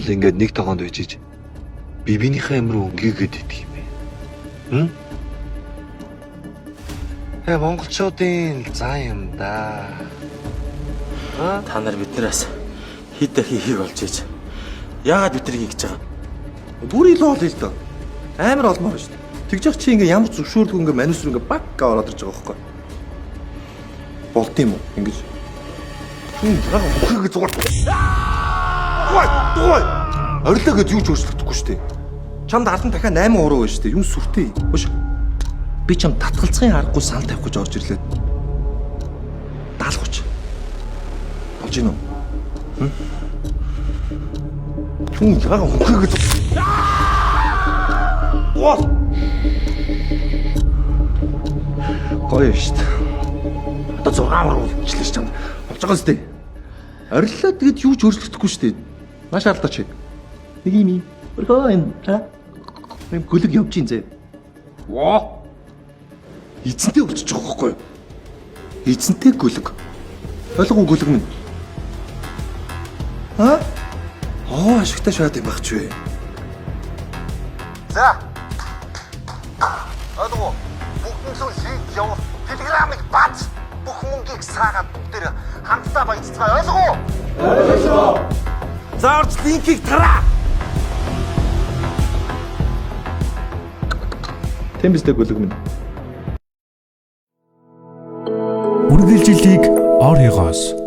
л ингээд нэг тогоонд үжиж би биенийхээ амир өнгийгээд идэх юм бэ? Монголчуудын зан юм да. Та нар биднээс хэд дахин хийг олж ийж. Яагаад биднийг ингэж байгаа? Бүр илүү ол л доо. Амар олмоор шүү дээ. Тэгж яах чи ингээ ямар зөвшөөрөлгүй ингээ манус руу ингээ багга ороод ирж байгаа байхгүй. Болд юм уу? Ингэж. Яг үхрэг зүгээр. Ой! Орилоо гэж юу ч өөрчлөгдөхгүй шүү дээ. Чамд алдан дахиад 8 уруу байна шүү дээ. Юм сүртэй. Хөөш. Би чам татгалцахын аргагүй сан тавих гэж орж ирлээ. Даалгавч. Болж гинөө. Яг үхрэг гэж. Оо! Гоё шүү дээ. Одоо 6 уруу өвчлээ ч чамд. Болж байгаа зү. Ориллоо тэгэд юу ч өөрчлөгдөхгүй шүү дээ. Маш алдаач. Нэг юм. Өргөө юм. Юм гөлөг явж ин зэ. Воо. Эзэнтэй өчөж байгаа байхгүй юу? Эзэнтэй гөлөг. Ойлгоо гөлөг минь. Ашигтай шаад юм багч вэ. За. Ойлгоо. Бүгд зүйл хийж яв. Телеграмыг бац. Бүх мөнгийг саагаад бүгдээр хамтдаа баяцгаая. Ойлгоо. Ойлгоо. Зарц линкийг тараа. Тэмбистэй гөлөг минь. Үргэлжилтийг оройгоос